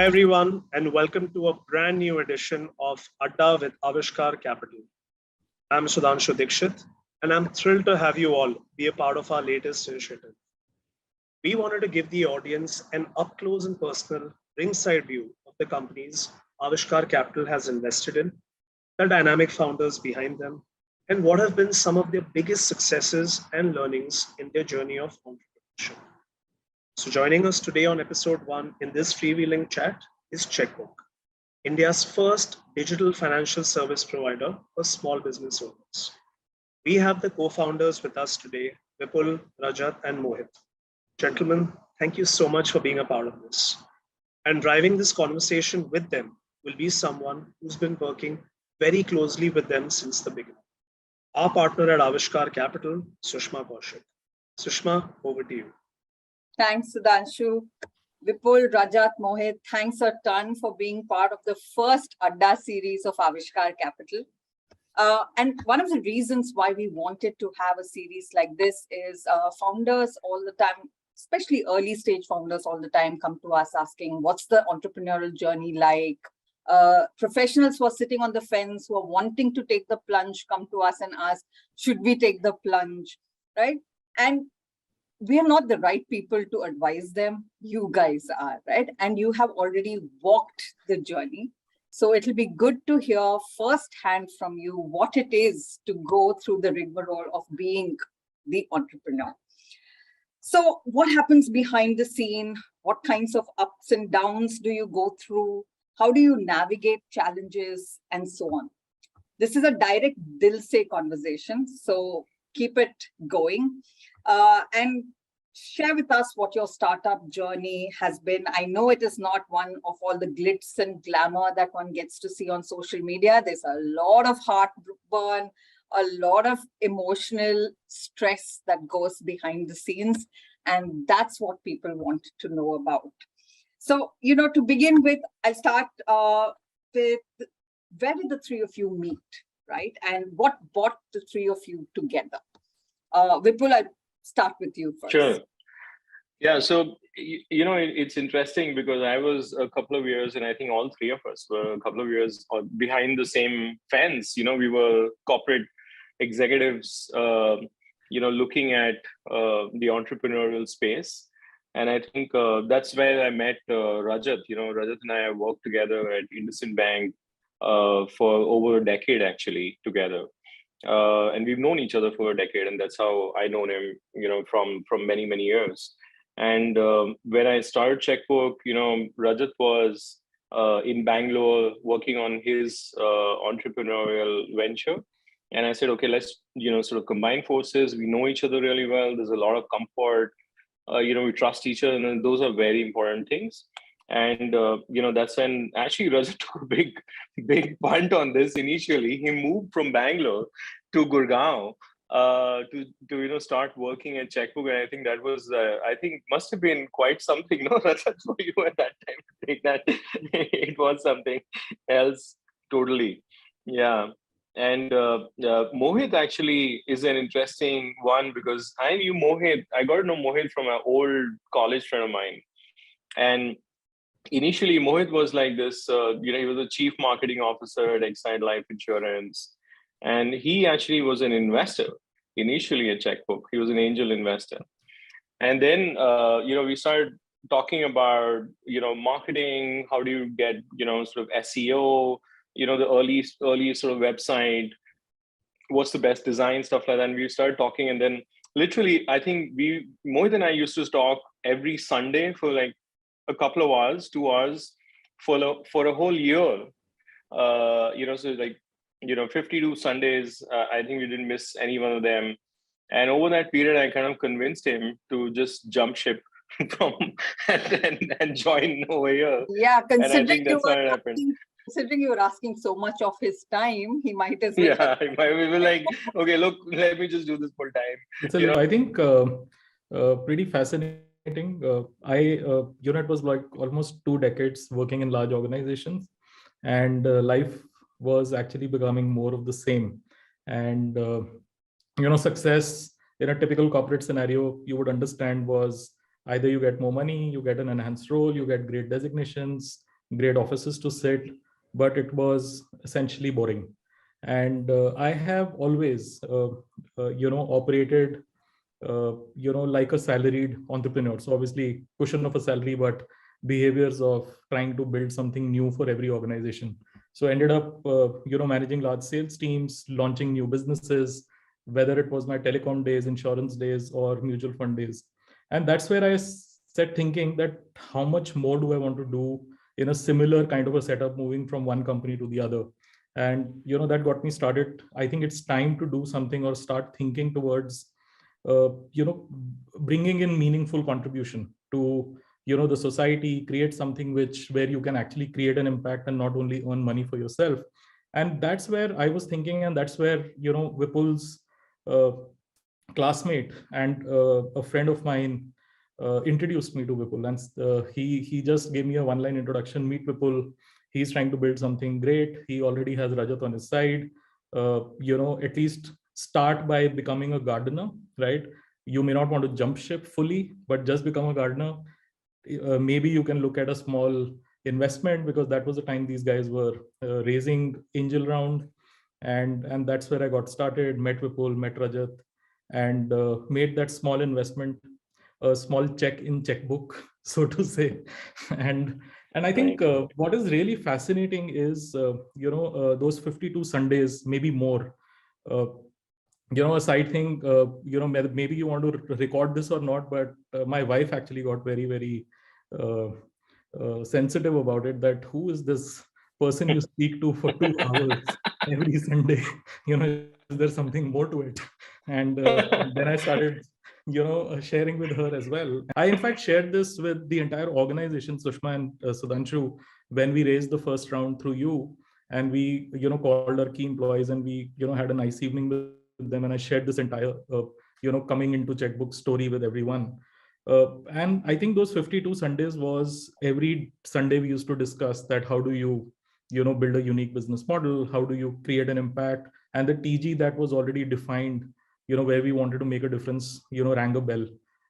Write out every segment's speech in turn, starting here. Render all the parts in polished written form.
everyone, and welcome to a brand new edition of Adda with Aavishkaar Capital. I'm Sudhanshu Dikshit, and I'm thrilled to have you all be a part of our latest initiative. We wanted to give the audience an up-close and personal ringside view of the companies Aavishkaar Capital has invested in, the dynamic founders behind them, and what have been some of their biggest successes and learnings in their journey of entrepreneurship. So joining us today on episode 1 in this freewheeling chat is Chqbook, India's first digital financial service provider for small business owners. We have the co-founders with us today, Vipul, Rajat, and Mohit. Gentlemen, thank you so much for being a part of this. And driving this conversation with them will be someone who's been working very closely with them since the beginning. Our partner at Aavishkaar Capital, Sushma Kaushik. Sushma, over to you. Thanks, Sudhanshu. Vipul, Rajat, Mohit, thanks a ton for being part of the first Adda series of Aavishkaar Capital. And one of the reasons why we wanted to have a series like this is founders all the time, especially early stage founders all the time, come to us asking, what's the entrepreneurial journey like? Professionals who are sitting on the fence, who are wanting to take the plunge, come to us and ask, should we take the plunge, right? And we are not the right people to advise them. You guys are, right? And you have already walked the journey. So it'll be good to hear firsthand from you what it is to go through the rigmarole of being the entrepreneur. So what happens behind the scene? What kinds of ups and downs do you go through? How do you navigate challenges and so on? This is a direct dil se conversation. So keep it going. And share with us what your startup journey has been. I know it is not one of all the glitz and glamour that one gets to see on social media. There's a lot of heartburn, a lot of emotional stress that goes behind the scenes. And that's what people want to know about. So, to begin with, I'll start with where did the three of you meet, right? And what brought the three of you together? Vipul, I'll start with you first. Sure. Yeah. So, it's interesting because I was a couple of years, and I think all three of us were a couple of years behind the same fence. We were corporate executives, looking at the entrepreneurial space. And I think that's where I met Rajat. Rajat and I have worked together at IndusInd Bank for over a decade, actually, together. And we've known each other for a decade, and that's how I known him, from many, many years. And when I started Chqbook, Rajat was in Bangalore working on his entrepreneurial venture. And I said, okay, let's, sort of combine forces. We know each other really well. There's a lot of comfort. We trust each other, and those are very important things. And, that's when actually Rajat took a big punt on this initially. He moved from Bangalore to Gurugram to start working at Chqbook. And I think that was, must have been quite something, no, Rajat, for you at that time. I think that it was something else totally. Yeah. And Mohit actually is an interesting one because I knew Mohit. I got to know Mohit from an old college friend of mine. And initially, Mohit was like this, he was a chief marketing officer at Ringside Life Insurance. And he actually was an investor initially at Chqbook. He was an angel investor. And then, we started talking about, marketing, how do you get, sort of SEO, the early sort of website, what's the best design, stuff like that. And we started talking. And then literally, I think Mohit and I used to talk every Sunday for like a couple of hours, 2 hours for a whole year. So like, 52 Sundays, I think we didn't miss any one of them. And over that period, I kind of convinced him to just jump ship from and join over here. Yeah, considering you were asking so much of his time, he might as well. Yeah, we were like, okay, look, let me just do this full time. I think pretty fascinating. It was like almost 2 decades working in large organizations, and life was actually becoming more of the same. And success in a typical corporate scenario, you would understand, was either you get more money, you get an enhanced role, you get great designations, great offices to sit, but it was essentially boring. And I have always, operated, like a salaried entrepreneur. So obviously cushion of a salary, but behaviors of trying to build something new for every organization. So ended up, managing large sales teams, launching new businesses, whether it was my telecom days, insurance days, or mutual fund days. And that's where I set thinking that how much more do I want to do in a similar kind of a setup, moving from one company to the other. And that got me started. I think it's time to do something or start thinking towards bringing in meaningful contribution to the society, create something where you can actually create an impact and not only earn money for yourself. And that's where I was thinking, and that's where Vipul's uh, classmate and a friend of mine introduced me to Vipul, and he just gave me a one-line introduction. Meet Vipul. He's trying to build something great. He already has Rajat on his side. At least start by becoming a gardener, right? You may not want to jump ship fully, but just become a gardener. Maybe you can look at a small investment, because that was the time these guys were raising angel round, and that's where I got started. Met Vipul, met Rajat, and made that small investment, a small check in Chqbook, so to say. And I think what is really fascinating is those 52 Sundays, maybe more. A side thing, maybe you want to record this or not, but my wife actually got very, very sensitive about it, that who is this person you speak to for 2 hours every Sunday? Is there something more to it? And then I started sharing with her as well. I in fact shared this with the entire organization, Sushma and Sudhanshu, when we raised the first round through you, and we called our key employees, and we had a nice evening with them, and I shared this entire coming into Chqbook story with everyone. And I think those 52 Sundays was every Sunday we used to discuss that how do you build a unique business model, how do you create an impact, and the TG that was already defined, where we wanted to make a difference, rang a bell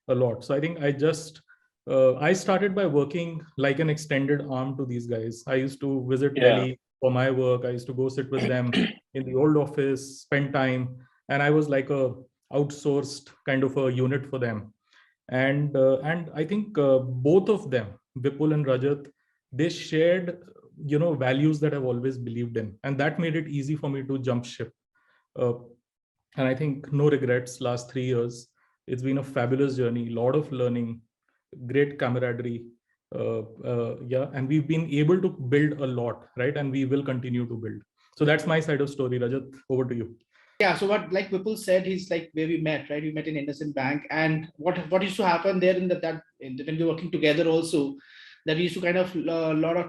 a lot. So I think I started by working like an extended arm to these guys. I used to visit Delhi for my work. I used to go sit with them in the old office, spend time, and I was like a outsourced kind of a unit for them. And I think both of them, Vipul and Rajat, they shared values that I've always believed in, and that made it easy for me to jump ship. And I think no regrets. Last 3 years, it's been a fabulous journey, a lot of learning, great camaraderie. And we've been able to build a lot, right? And we will continue to build. So that's my side of story. Rajat, over to you. Yeah, so what like Vipul said, he's like where we met, right? We met in Innocent Bank, and what used to happen there in that when we were working together also, that we used to kind of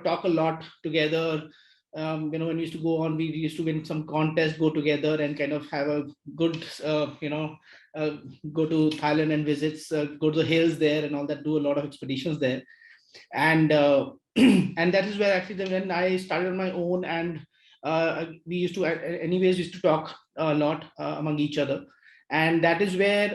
talk a lot together. When we used to go on, we used to win some contest, go together, and kind of have a good, go to Thailand and visits, go to the hills there and all that, do a lot of expeditions there, and and that is where actually when I started on my own, and we used to talk a lot among each other. And that is where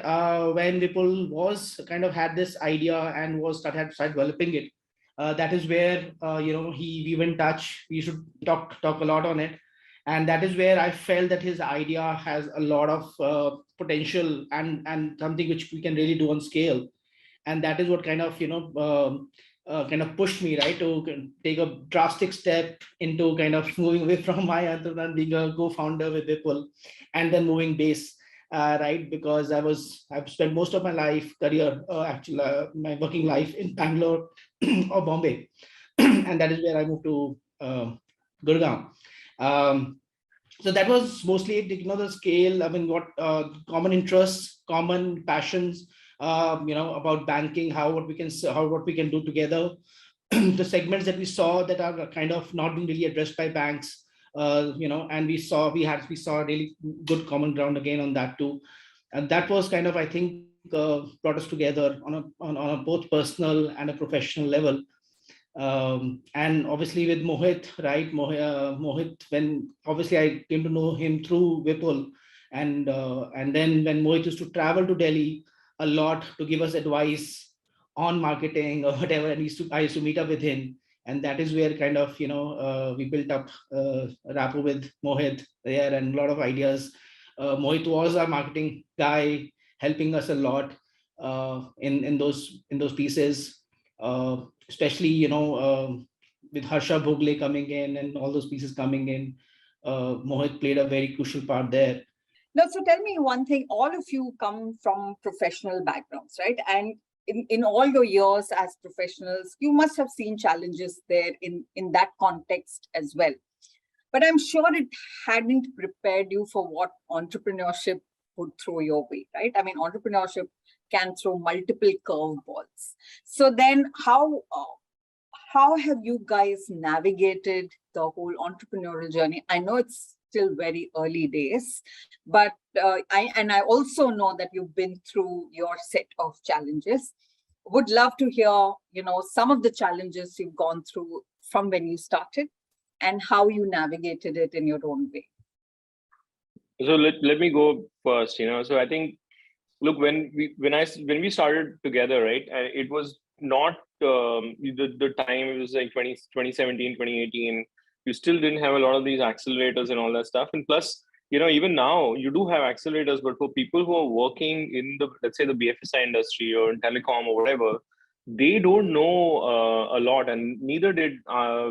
when Vipul was kind of had this idea and had started developing it, that is where we were in touch. We should talk a lot on it, and that is where I felt that his idea has a lot of potential and something which we can really do on scale. And that is what kind of kind of pushed me, right, to take a drastic step into kind of moving away from my entrepreneur, being a co-founder with Vipul, and then moving base, right? Because I've spent most of my career, my working life in Bangalore or Bombay, and that is where I moved to Gurugram. So that was mostly it, the scale. I mean, what common interests, common passions, about banking, what we can do together. The segments that we saw that are kind of not being really addressed by banks, and we saw really good common ground again on that too. And that was kind of, I think, brought us together on a both personal and a professional level. And obviously with Mohit, right? Mohit, when obviously I came to know him through Vipul, and then when Mohit used to travel to Delhi a lot to give us advice on marketing or whatever, and I used to meet up with him, And that is where kind of, we built up rapport with Mohit there and a lot of ideas. Mohit was our marketing guy, helping us a lot in those pieces, especially, with Harsha Bhogle coming in and all those pieces coming in. Mohit played a very crucial part there. Now, so tell me one thing, all of you come from professional backgrounds, right? And in all your years as professionals, you must have seen challenges there in that context as well. But I'm sure it hadn't prepared you for what entrepreneurship would throw your way, right? I mean, entrepreneurship can throw multiple curveballs. So then how have you guys navigated the whole entrepreneurial journey? I know it's still very early days, but I also know that you've been through your set of challenges. Would love to hear, some of the challenges you've gone through from when you started and how you navigated it in your own way. So let me go first. So I think, look, when we started together, right? It was not the time. It was like 2017, 2018. You still didn't have a lot of these accelerators and all that stuff. And plus, even now you do have accelerators, but for people who are working in the, let's say, the BFSI industry or in telecom or whatever, they don't know a lot, and neither did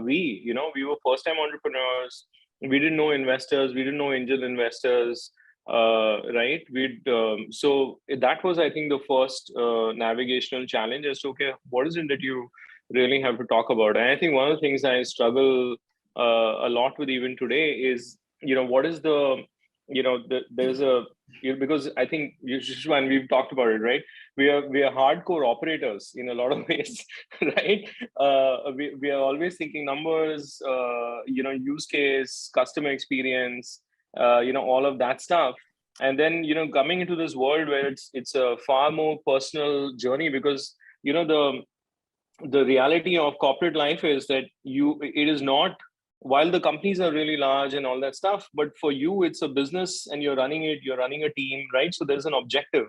we. We were first-time entrepreneurs. We didn't know investors. We didn't know angel investors. Right? So that was, I think, the first navigational challenge as to, okay, what is it that you really have to talk about? And I think one of the things I struggle a lot with even today is, what is there's a, because I think, and we've talked about it, right? We are hardcore operators in a lot of ways, right? We are always thinking numbers, use case, customer experience, all of that stuff. And then, coming into this world where it's a far more personal journey, because, the reality of corporate life is that it is not, while the companies are really large and all that stuff, but for you, it's a business and you're running a team, right? So there's an objective.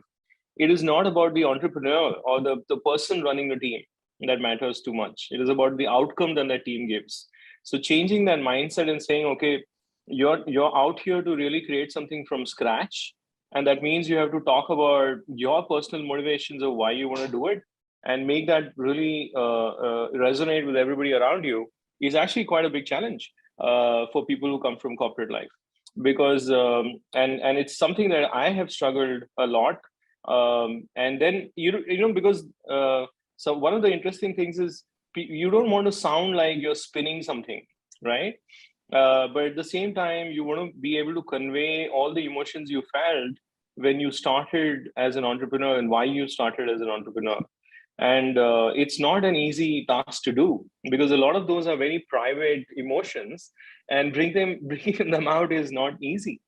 It is not about the entrepreneur or the person running the team that matters too much. It is about the outcome that the team gives. So changing that mindset and saying, okay, you're out here to really create something from scratch. And that means you have to talk about your personal motivations of why you want to do it and make that really resonate with everybody around you, is actually quite a big challenge for people who come from corporate life. Because, and it's something that I have struggled a lot. And then, because so one of the interesting things is you don't want to sound like you're spinning something, right? But at the same time, you want to be able to convey all the emotions you felt when you started as an entrepreneur and why you started as an entrepreneur. And it's not an easy task to do, because a lot of those are very private emotions, and bringing them out is not easy.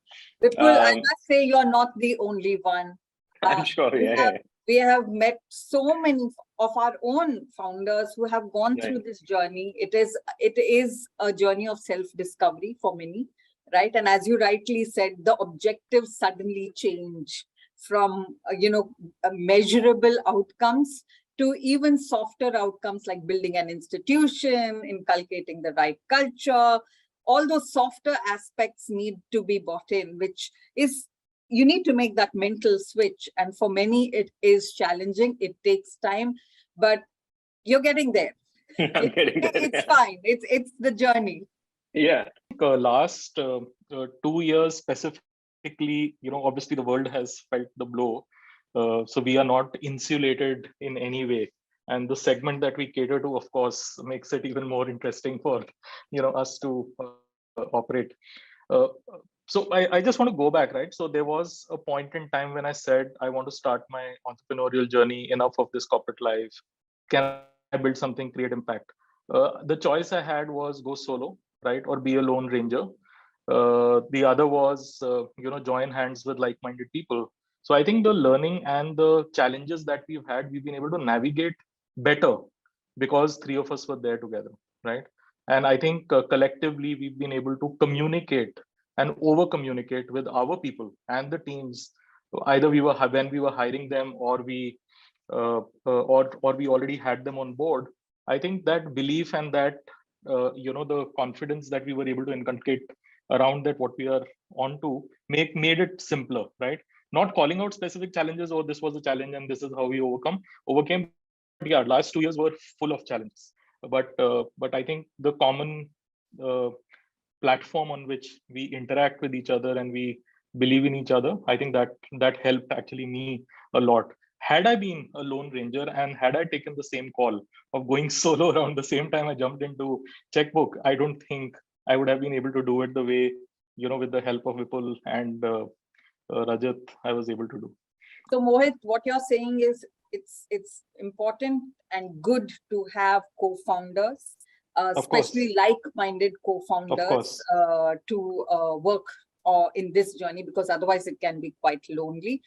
Vipul, I must say you're not the only one. I'm sure, we have met so many of our own founders who have gone Right. through this journey. It is a journey of self-discovery for many, right? And as you rightly said, the objectives suddenly change from measurable outcomes to even softer outcomes like building an institution, inculcating the right culture. All those softer aspects need to be brought in, which is, you need to make that mental switch. And for many, it is challenging. It takes time, but you're getting there. It's fine. It's the journey. Yeah. Last 2 years specifically, obviously the world has felt the blow. So we are not insulated in any way. And the segment that we cater to, of course, makes it even more interesting for us to operate. So I just want to go back, right? So there was a point in time when I said, I want to start my entrepreneurial journey, enough of this corporate life. Can I build something, create impact? The choice I had was go solo, right? Or be a lone ranger. The other was, join hands with like-minded people. So I think the learning and the challenges that we've been able to navigate better because three of us were there together, right? And I think collectively we've been able to communicate and over-communicate with our people and the teams. Either when we were hiring them, or we already had them on board. I think that belief and that, the confidence that we were able to inculcate around that, what we are on to, made it simpler, right? Not calling out specific challenges, or this was a challenge and this is how we overcame. But yeah, last 2 years were full of challenges. But I think the common platform on which we interact with each other and we believe in each other, I think that helped actually me a lot. Had I been a lone ranger and had I taken the same call of going solo around the same time I jumped into Chqbook, I don't think I would have been able to do it the way, with the help of Vipul and Rajat, I was able to do. So Mohit, what you're saying is it's important and good to have co-founders, especially like-minded co-founders to work in this journey, because otherwise it can be quite lonely.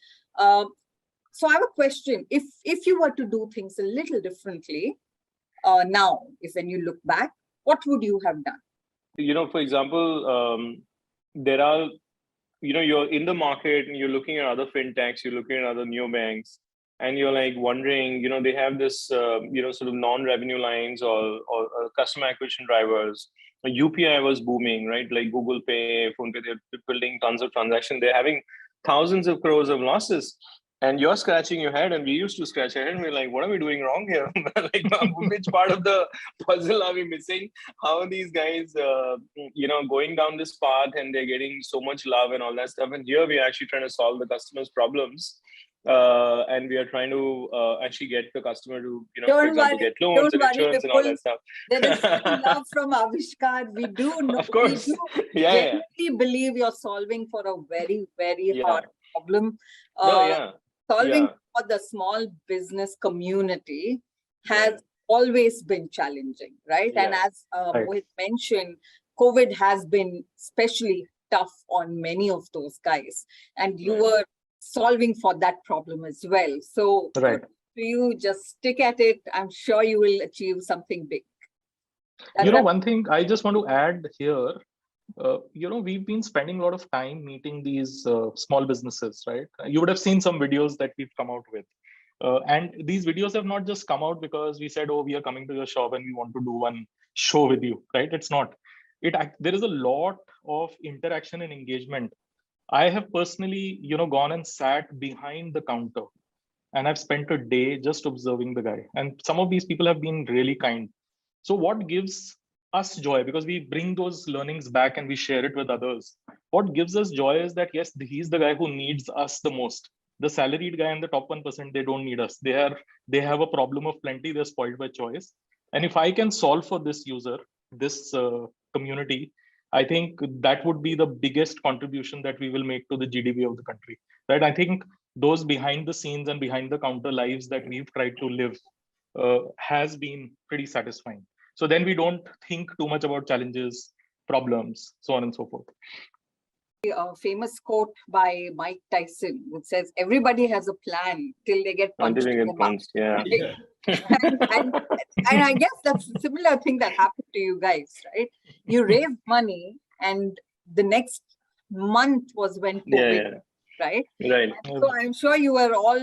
So I have a question. If you were to do things a little differently now, when you look back, what would you have done? For example, there are, you're in the market and you're looking at other fintechs, you're looking at other neobanks, and you're like wondering, they have this, sort of non-revenue lines or customer acquisition drivers. UPI was booming, right? Like Google Pay, PhonePe, they're building tons of transactions. They're having thousands of crores of losses. And you're scratching your head, and we used to scratch our head, and we're like, what are we doing wrong here? Like, which part of the puzzle are we missing? How are these guys, going down this path and they're getting so much love and all that stuff? And here we're actually trying to solve the customer's problems. And we are trying to actually get the customer to, for example, get loans and insurance and all that stuff. There is love from Avishkar. We do know, of course. We do genuinely believe you're solving for a very, very hard problem. Solving for the small business community has always been challenging, right? And as Mohit mentioned, COVID has been especially tough on many of those guys. And you were solving for that problem as well. So you just stick at it. I'm sure you will achieve something big. And one thing I just want to add here, we've been spending a lot of time meeting these small businesses, right? You would have seen some videos that we've come out with. And these videos have not just come out because we said, oh, we are coming to your shop and we want to do one show with you, right? It's not. There is a lot of interaction and engagement. I have personally, gone and sat behind the counter and I've spent a day just observing the guy. And some of these people have been really kind. So what gives us joy, because we bring those learnings back and we share it with others. What gives us joy is that, yes, he's the guy who needs us the most. The salaried guy and the top 1%, they don't need us. They have a problem of plenty. They're spoiled by choice. And if I can solve for this user, this community, I think that would be the biggest contribution that we will make to the GDP of the country, right? I think those behind the scenes and behind the counter lives that we've tried to live has been pretty satisfying. So then we don't think too much about challenges, problems, so on and so forth. A famous quote by Mike Tyson, which says, everybody has a plan till they get punched. And I guess that's a similar thing that happened to you guys, right? You raised money and the next month was when COVID, right? Right. So I'm sure you were all,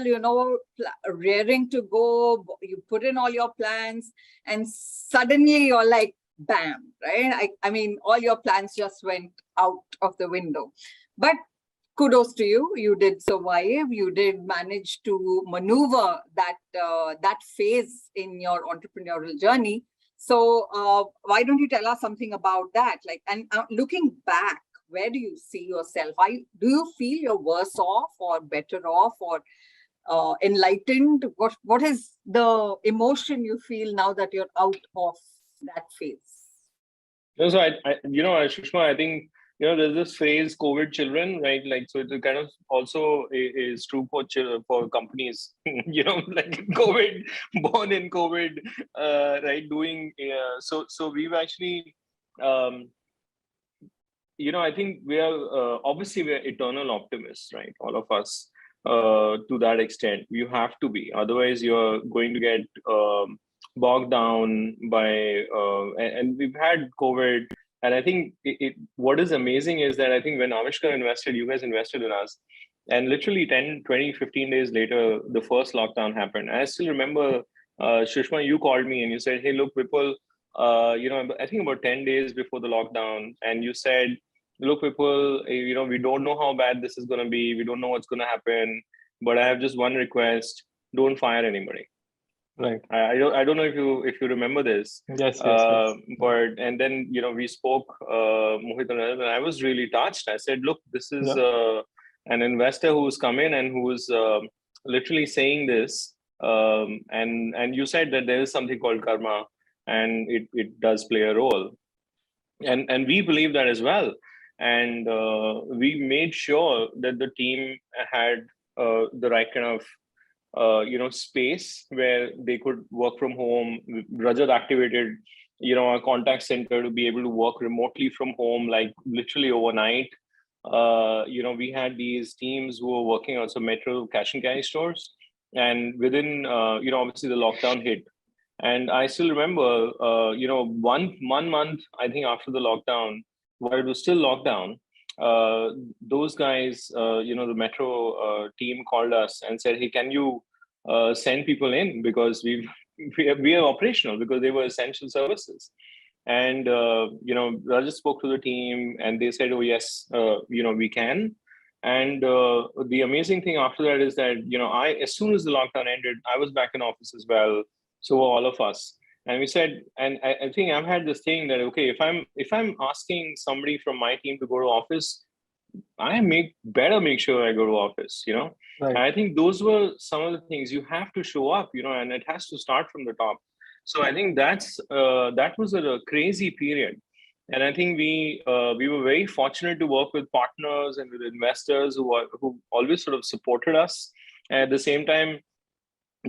raring to go. You put in all your plans and suddenly you're like, bam, right? I mean, all your plans just went out of the window. But kudos to you. You did survive. You did manage to maneuver that phase in your entrepreneurial journey. So why don't you tell us something about that? And looking back, where do you see yourself? Do you feel you're worse off or better off or enlightened? What is the emotion you feel now that you're out of that phase? No, so Sushma, I think, there's this phrase, COVID children, right? Like, so it kind of also is true for companies, like COVID, born in COVID, right? Doing, so we've actually, I think we are, obviously we're eternal optimists, right? All of us, to that extent. You have to be, otherwise you're going to get bogged down by, and we've had COVID. And I think what is amazing is that I think when Aavishkaar invested, you guys invested in us. And literally 10, 20, 15 days later, the first lockdown happened. I still remember Shushma, you called me and you said, hey, look, Vipul, I think about 10 days before the lockdown, and you said, look, Vipul, we don't know how bad this is going to be. We don't know what's going to happen, but I have just one request. Don't fire anybody. Right. I don't know if you remember this. Yes. But and then we spoke, Mohit, and I was really touched. I said, look, this is an investor who's come in and who's literally saying this. And you said that there is something called karma, and it does play a role, and we believe that as well. And we made sure that the team had the right kind of space where they could work from home. Rajat activated, our contact center to be able to work remotely from home, like literally overnight. We had these teams who were working on some metro cash and carry stores, and within, obviously the lockdown hit. And I still remember, one month, I think after the lockdown, while it was still lockdown, those guys, the metro team called us and said, hey, can you send people in, because we are operational, because they were essential services. And Rajat spoke to the team and they said, oh yes, we can. And the amazing thing after that is that as soon as the lockdown ended, I was back in office as well. So were all of us. And we said, and I think I've had this thing that, okay, if I'm asking somebody from my team to go to office, I better make sure I go to office, Right. And I think those were some of the things. You have to show up, and it has to start from the top. So I think that was a crazy period. And I think we were very fortunate to work with partners and with investors who always sort of supported us, and at the same time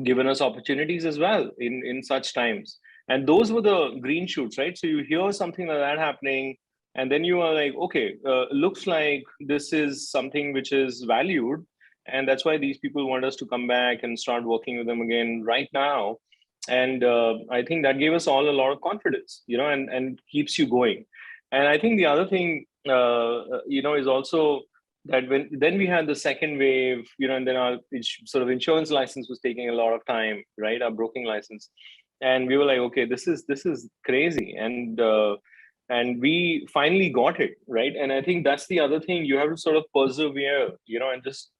given us opportunities as well in such times. And those were the green shoots, right? So you hear something like that happening, and then you are like, okay, looks like this is something which is valued, and that's why these people want us to come back and start working with them again right now. And I think that gave us all a lot of confidence, and keeps you going. And I think the other thing, is also that then we had the second wave, and then our sort of insurance license was taking a lot of time, right? Our broking license. And we were like, okay, this is crazy. And we finally got it, right? And I think that's the other thing. You have to sort of persevere, and just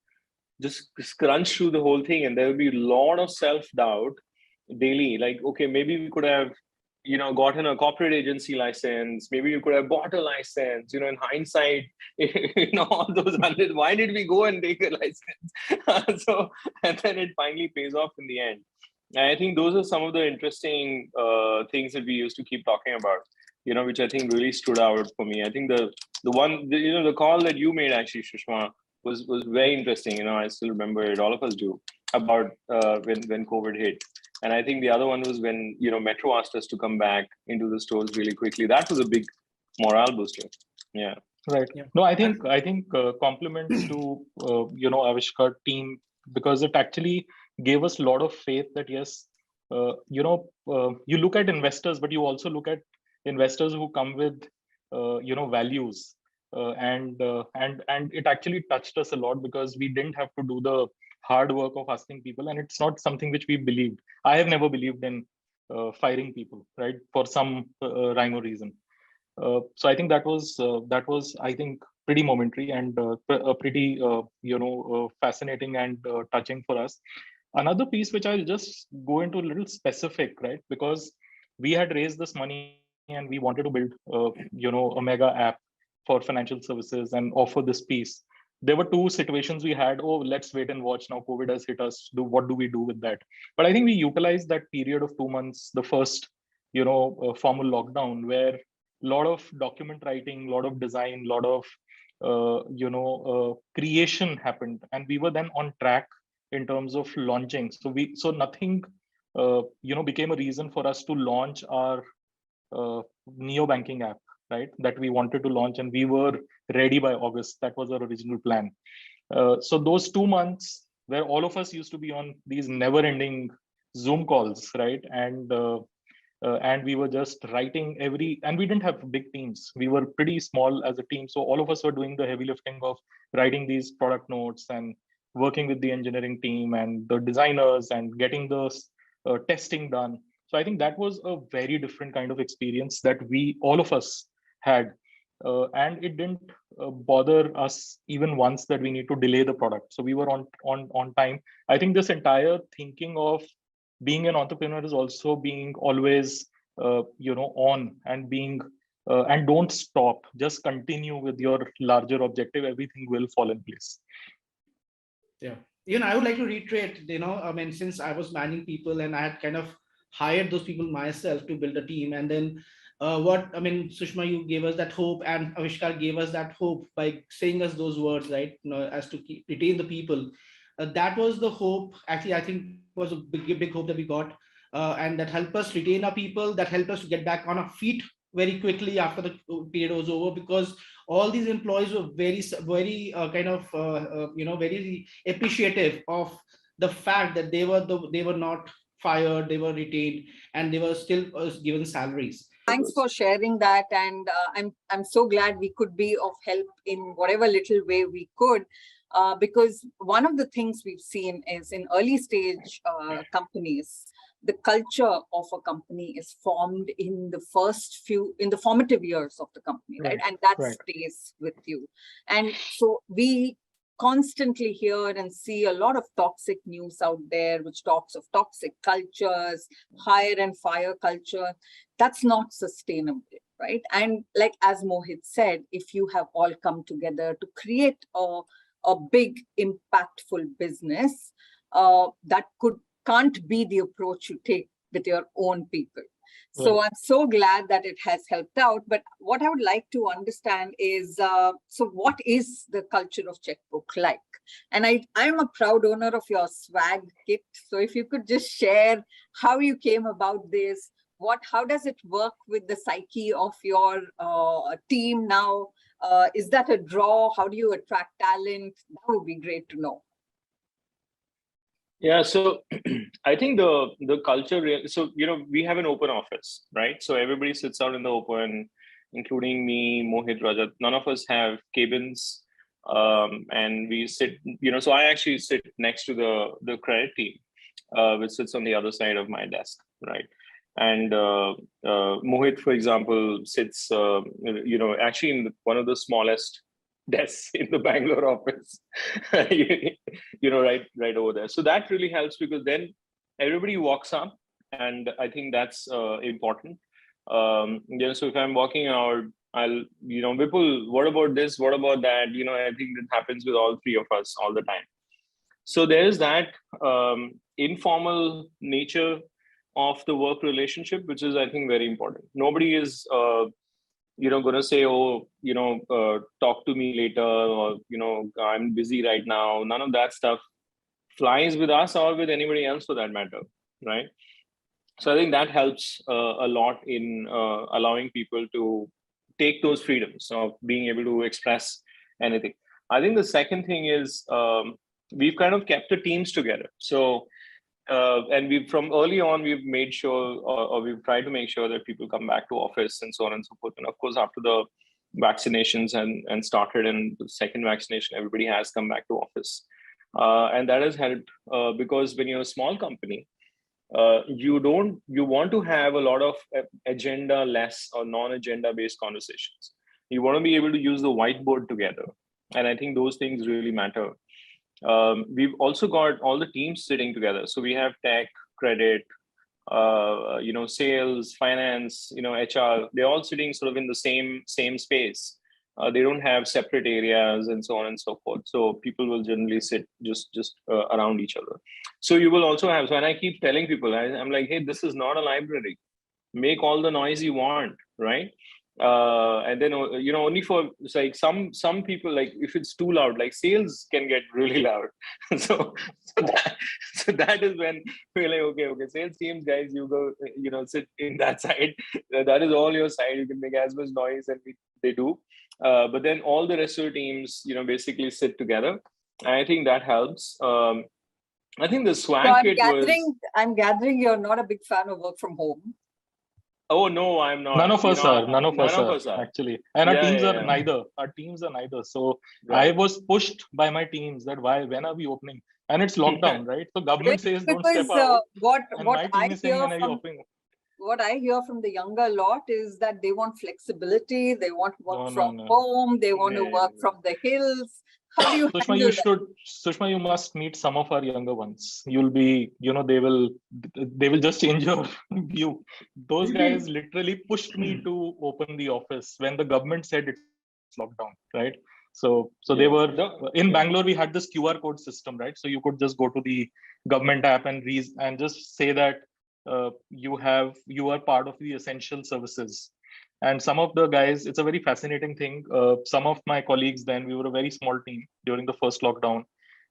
crunch through the whole thing. And there will be a lot of self-doubt daily. Like, okay, maybe we could have, gotten a corporate agency license. Maybe you could have bought a license, in hindsight, all those hundreds, why did we go and take a license? So, and then it finally pays off in the end. And I think those are some of the interesting things that we used to keep talking about, which I think really stood out for me. I think the call that you made actually, Shushma, was very interesting. I still remember it. All of us do, about when COVID hit. And I think the other one was when, Metro asked us to come back into the stores really quickly. That was a big morale booster. Yeah. Right. Yeah. No, I think compliments to Aavishkaar team, because it actually gave us a lot of faith that yes, you look at investors, but you also look at investors who come with values, and it actually touched us a lot, because we didn't have to do the hard work of asking people, and it's not something which we believed. I have never believed in firing people, right, for some rhino reason. So I think that was I think pretty momentary and pretty fascinating and touching for us. Another piece which I'll just go into a little specific, right, because we had raised this money and we wanted to build a mega app for financial services and offer this piece. There were two situations we had. Oh, let's wait and watch. Now COVID has hit us. What do we do with that? But I think we utilized that period of 2 months, the first formal lockdown, where a lot of document writing, a lot of design, a lot of creation happened, and we were then on track in terms of launching. So nothing became a reason for us to launch our neobanking app, right, that we wanted to launch, and we were ready by August. That was our original plan. So those 2 months where all of us used to be on these never-ending Zoom calls, right, and we were just writing and we didn't have big teams. We were pretty small as a team, so all of us were doing the heavy lifting of writing these product notes and working with the engineering team and the designers and getting the testing done. So I think that was a very different kind of experience that all of us had. And it didn't bother us even once that we need to delay the product. So we were on time. I think this entire thinking of being an entrepreneur is also being always, on and being, and don't stop, just continue with your larger objective. Everything will fall in place. Yeah. I would like to reiterate, I mean, since I was managing people and I had kind of hired those people myself to build a team. And then Sushma, you gave us that hope, and Aavishkaar gave us that hope by saying us those words, right? As to retain the people. That was the hope. Actually, I think was a big hope that we got, and that helped us retain our people. That helped us to get back on our feet very quickly after the period was over, because all these employees were very very appreciative of the fact that they were not fired, they were retained, and they were still given salaries. Thanks for sharing that, and I'm so glad we could be of help in whatever little way we could, because one of the things we've seen is in early stage companies, the culture of a company is formed in the formative years of the company, right? And that stays with you. And so we constantly hear and see a lot of toxic news out there, which talks of toxic cultures, hire and fire culture. That's not sustainable, right? And like as Mohit said, if you have all come together to create a big impactful business, that can't be the approach you take with your own people. So I'm so glad that it has helped out. But what I would like to understand is, so what is the culture of Chqbook like? And I'm a proud owner of your swag kit. So if you could just share how you came about this, how does it work with the psyche of your team now? Is that a draw? How do you attract talent? That would be great to know. Yeah, so I think the culture, so, we have an open office, right? So everybody sits out in the open, including me, Mohit, Rajat. None of us have cabins, and we sit, so I actually sit next to the credit team, which sits on the other side of my desk, right? And Mohit, for example, sits, actually in one of the smallest desks in the Bangalore office, right over there. So that really helps, because then everybody walks up, and I think that's important. So if I'm walking out, I'll, Vipul, what about this? What about that? I think that happens with all three of us all the time. So there's that informal nature of the work relationship, which is, I think, very important. Nobody is going to say, talk to me later, or, I'm busy right now. None of that stuff flies with us or with anybody else for that matter, right? So I think that helps a lot in allowing people to take those freedoms of being able to express anything. I think the second thing is we've kind of kept the teams together. So, and from early on, we've made sure, or we've tried to make sure that people come back to office and so on and so forth. And of course, after the vaccinations and started, and the second vaccination, everybody has come back to office. And that has helped because when you're a small company, you want to have a lot of agenda-less or non-agenda based conversations. You want to be able to use the whiteboard together. And I think those things really matter. We've also got all the teams sitting together. So we have tech, credit, sales, finance, HR. They're all sitting sort of in the same space. They don't have separate areas and so on and so forth. So people will generally sit just around each other. So you will also have. So, and I keep telling people, I'm like, hey, this is not a library. Make all the noise you want, right? And then only for like some people, like if it's too loud, like sales can get really loud. so that is when we're like, okay, sales teams, guys, you go, sit in that side. That is all your side. You can make as much noise and they do. But then all the rest of the teams, basically sit together. And I think that helps. I think the swag kit I'm gathering you're not a big fan of work from home. Oh no, I'm not. None of us are. None of None us of are us are. actually, and our Yeah, teams yeah, are yeah. neither. Our teams are neither. So I Right. was pushed by my teams that when are we opening? And it's lockdown, right? So government says don't step Because out, what and what my I team is saying hear when are you from opening? what I hear from the younger lot is that they want flexibility, they want work No, no, from no. home, they want to work from the hills. How do you handle that? Sushma, you must meet some of our younger ones. You'll be, they will just change your view. Those guys literally pushed me to open the office when the government said it's lockdown, right? So they were in Bangalore. We had this QR code system, right? So you could just go to the government app and just say that you are part of the essential services. And some of the guys, it's a very fascinating thing. Some of my colleagues, then we were a very small team during the first lockdown,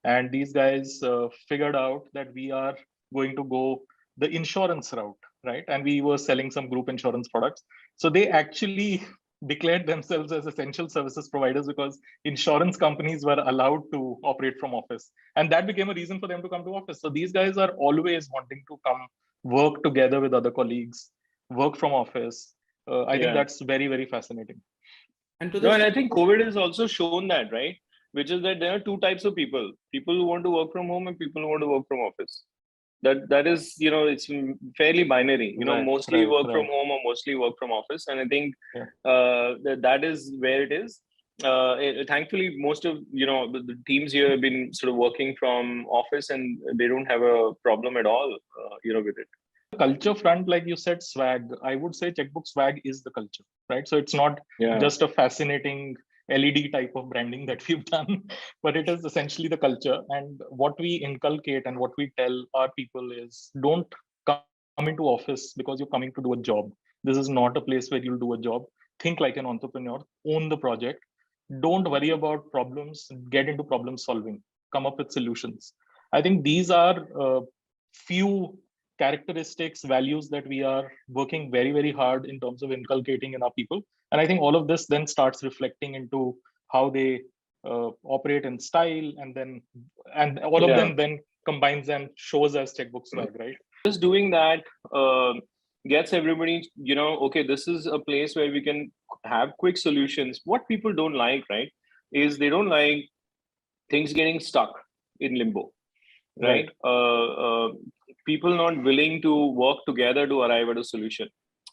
and these guys figured out that we are going to go the insurance route, right? And we were selling some group insurance products. So they actually declared themselves as essential services providers because insurance companies were allowed to operate from office, and that became a reason for them to come to office. So these guys are always wanting to come work together with other colleagues, work from office. I think that's very, very fascinating. And to No, this, and I think COVID has also shown that, right? Which is that there are two types of people: people who want to work from home and people who want to work from office. That is, it's fairly binary. Mostly work from home or mostly work from office, and I think that is where it is. Thankfully, most of the teams here have been sort of working from office, and they don't have a problem at all, with it. Culture front, like you said, swag. I would say Chqbook swag is the culture, right? So it's not just a fascinating LED type of branding that we've done, but it is essentially the culture. And what we inculcate and what we tell our people is don't come into office because you're coming to do a job. This is not a place where you'll do a job. Think like an entrepreneur, own the project. Don't worry about problems, get into problem solving, come up with solutions. I think these are few characteristics, values that we are working very, very hard in terms of inculcating in our people. And I think all of this then starts reflecting into how they operate in style, and all of them then combines and shows as Chqbook swag, right? Just doing that gets everybody, okay, this is a place where we can have quick solutions. What people don't like, right, is they don't like things getting stuck in limbo, right? People not willing to work together to arrive at a solution.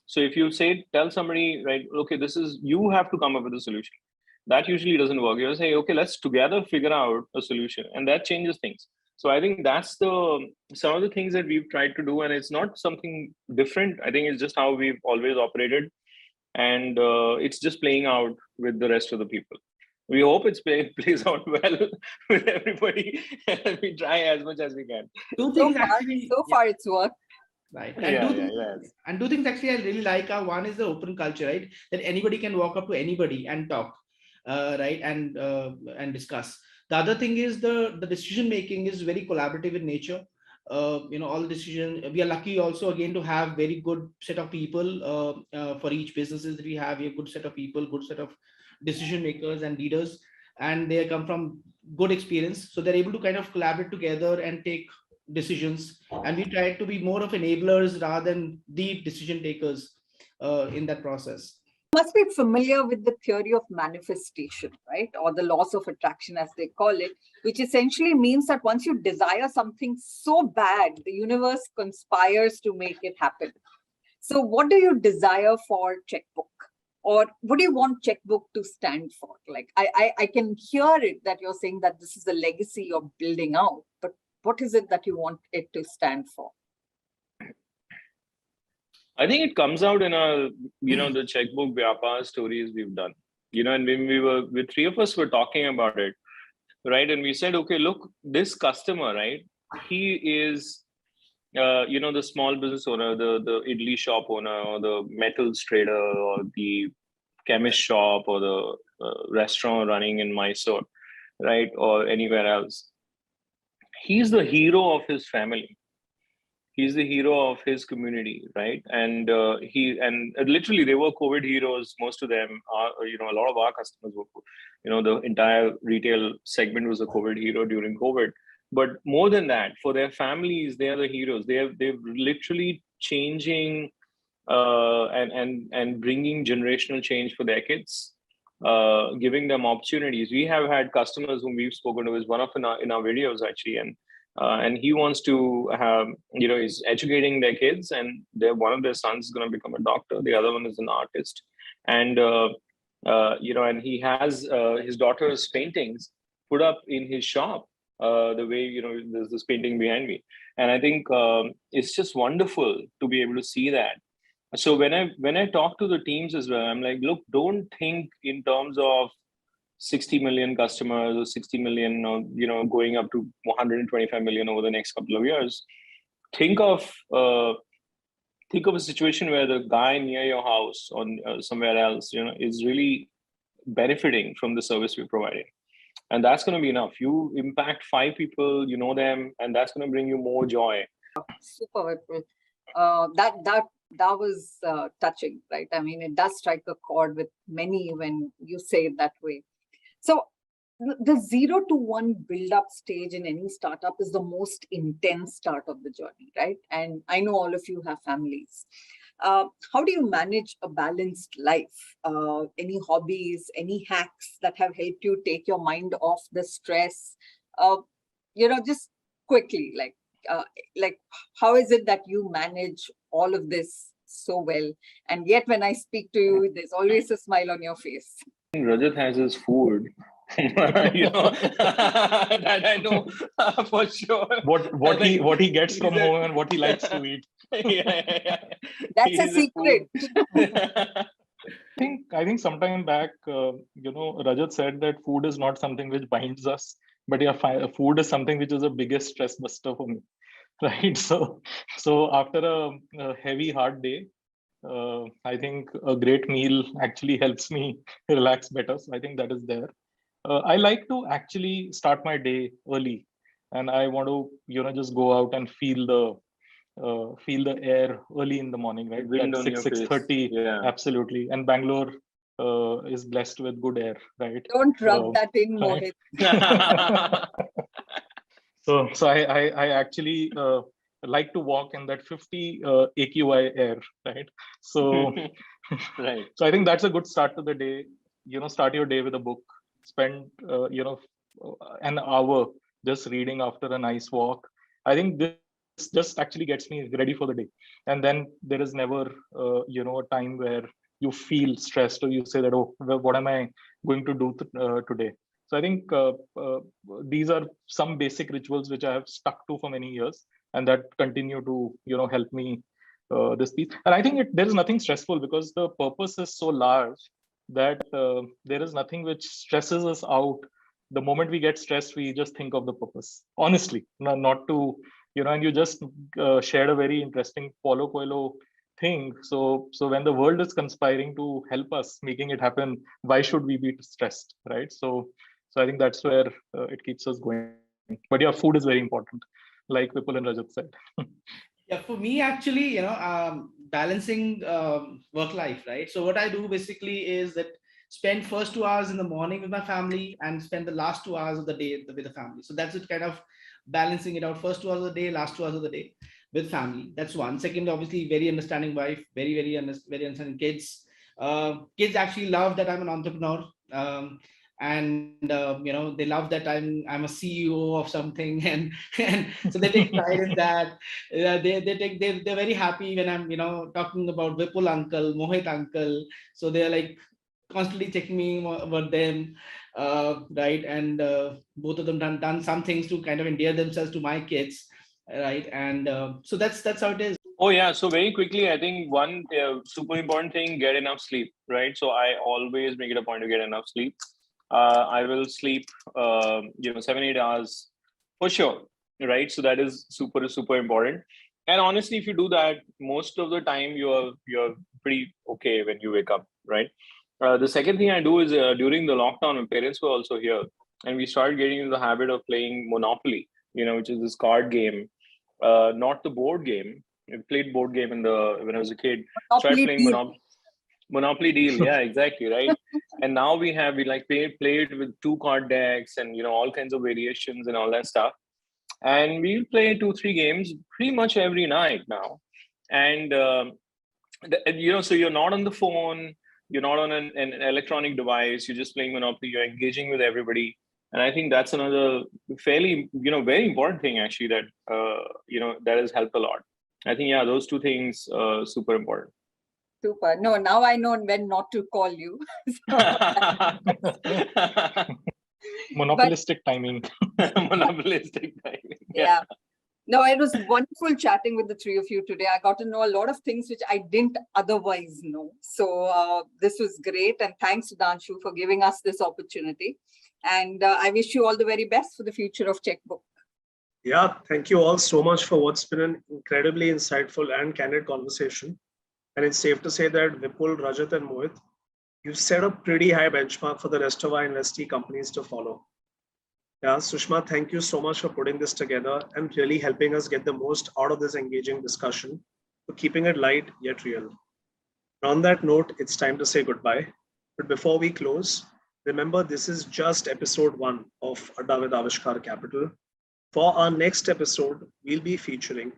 So if you tell somebody, right, okay, you have to come up with a solution. That usually doesn't work. You say, okay, let's together figure out a solution, and that changes things. So I think that's some of the things that we've tried to do, and it's not something different. I think it's just how we've always operated, and it's just playing out with the rest of the people. We hope it plays out well with everybody, and we try as much as we can. So far it's worked. Right. And two things actually I really like are, one is the open culture, right? That anybody can walk up to anybody and talk, right? And discuss. The other thing is the decision making is very collaborative in nature. All the decision, we are lucky also again to have very good set of people for each businesses that we have. We have good set of people, good set of decision makers and leaders, and they come from good experience. So they're able to kind of collaborate together and take decisions, and we try to be more of enablers rather than the decision takers in that process. You must be familiar with the theory of manifestation, right? Or the laws of attraction, as they call it, which essentially means that once you desire something so bad, the universe conspires to make it happen. So what do you desire for Chqbook? Or what do you want Chqbook to stand for? Like, I can hear it that you're saying that this is a legacy you're building out, but what is it that you want it to stand for? I think it comes out in our, the Chqbook Vyapar stories we've done. And when the three of us were talking about it, right? And we said, okay, look, this customer, right? He is, the small business owner, the idli shop owner, or the metals trader, or the chemist shop, or the restaurant running in Mysore, right? Or anywhere else. He's the hero of his family. He's the hero of his community, right? And literally they were COVID heroes. Most of them are, a lot of our customers were, the entire retail segment was a COVID hero during COVID. But more than that, for their families, they are the heroes. They're literally changing and bringing generational change for their kids, giving them opportunities. We have had customers whom we've spoken to, is one of in our videos actually, and he wants to have, he's educating their kids, and one of their sons is going to become a doctor, the other one is an artist, and and he has his daughter's paintings put up in his shop, the way, there's this painting behind me, and I think it's just wonderful to be able to see that. So when I talk to the teams as well, I'm like, look, don't think in terms of 60 million customers or 60 million, or going up to 125 million over the next couple of years. Think of a situation where the guy near your house or somewhere else, is really benefiting from the service we're providing, and that's going to be enough. You impact 5 people, you know them, and that's going to bring you more joy. Super, Vipul. That was touching, right? I mean, it does strike a chord with many when you say it that way. So the 0 to 1 build-up stage in any startup is the most intense start of the journey, right? And I know all of you have families. How do you manage a balanced life? Any hobbies, any hacks that have helped you take your mind off the stress? Just quickly, like how is it that you manage all of this so well, and yet when I speak to you, there's always a smile on your face? Rajat has his food. That I know for sure. What he gets from home and what he likes to eat. That's a secret. I think sometime back, Rajat said that food is not something which binds us, but food is something which is the biggest stress buster for me, right? So after a heavy, hard day, I think a great meal actually helps me relax better. So I think that is there. I like to actually start my day early, and I want to, just go out and feel the air early in the morning, right? Wind At on your 6:30, yeah. Absolutely. And Bangalore is blessed with good air, right? Don't rub that in, right. Mohit. So I actually like to walk in that 50 AQI air, right? So right. So I think that's a good start to the day. Start your day with a book. Spend an hour just reading after a nice walk. I think this just actually gets me ready for the day. And then there is never a time where you feel stressed or you say that, oh, what am I going to do today? So I think these are some basic rituals which I have stuck to for many years, and that continue to help me this piece. And I think there is nothing stressful because the purpose is so large that there is nothing which stresses us out. The moment we get stressed, we just think of the purpose. Honestly, not to and you just shared a very interesting Paulo Coelho thing. So when the world is conspiring to help us making it happen, why should we be stressed, right? So I think that's where it keeps us going. But yeah, food is very important, like Vipul and Rajat said. Yeah, for me, actually, balancing work life, right? So what I do basically is that spend first 2 hours in the morning with my family and spend the last 2 hours of the day with the family. So that's it, kind of balancing it out. First 2 hours of the day, last 2 hours of the day with family. That's one. Second, obviously, very understanding wife, very understanding kids. Kids actually love that I'm an entrepreneur. And they love that I'm a CEO of something, and so they take pride in that. They're very happy when I'm talking about Vipul uncle, Mohit uncle. So they're like constantly checking me about them, right? And both of them done some things to kind of endear themselves to my kids, right? And so that's how it is. Oh yeah. So very quickly, I think one super important thing: get enough sleep, right? So I always make it a point to get enough sleep. I will sleep, 7-8 hours for sure, right? So that is super important. And honestly, if you do that, most of the time you're pretty okay when you wake up, right? The second thing I do is during the lockdown, my parents were also here, and we started getting into the habit of playing Monopoly, which is this card game, not the board game. I played board game when I was a kid. Started playing Monopoly Deal, yeah, exactly, right. And now we played with 2 card decks and all kinds of variations and all that stuff. And we play 2-3 games pretty much every night now. And So you're not on the phone, you're not on an electronic device, you're just playing Monopoly, you're engaging with everybody. And I think that's another fairly, very important thing actually that, that has helped a lot. I think, yeah, those two things super important. Super. No, now I know when not to call you. Monopolistic timing. Monopolistic timing. Yeah. No, it was wonderful chatting with the three of you today. I got to know a lot of things which I didn't otherwise know. So this was great. And thanks to Sudhanshu for giving us this opportunity. And I wish you all the very best for the future of Chqbook. Yeah, thank you all so much for what's been an incredibly insightful and candid conversation. And it's safe to say that Vipul, Rajat, and Mohit, you've set a pretty high benchmark for the rest of our investee companies to follow. Yeah, Sushma, thank you so much for putting this together and really helping us get the most out of this engaging discussion, for keeping it light yet real. And on that note, it's time to say goodbye. But before we close, remember this is just episode 1 of Adda with Aavishkaar Capital. For our next episode, we'll be featuring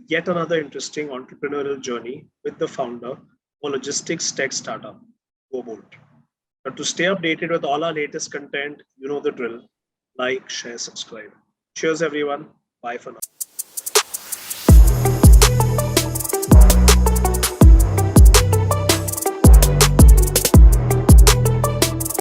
yet another interesting entrepreneurial journey with the founder of a logistics tech startup, GoBolt. But to stay updated with all our latest content, you know the drill. Like, share, subscribe. Cheers, everyone. Bye for now.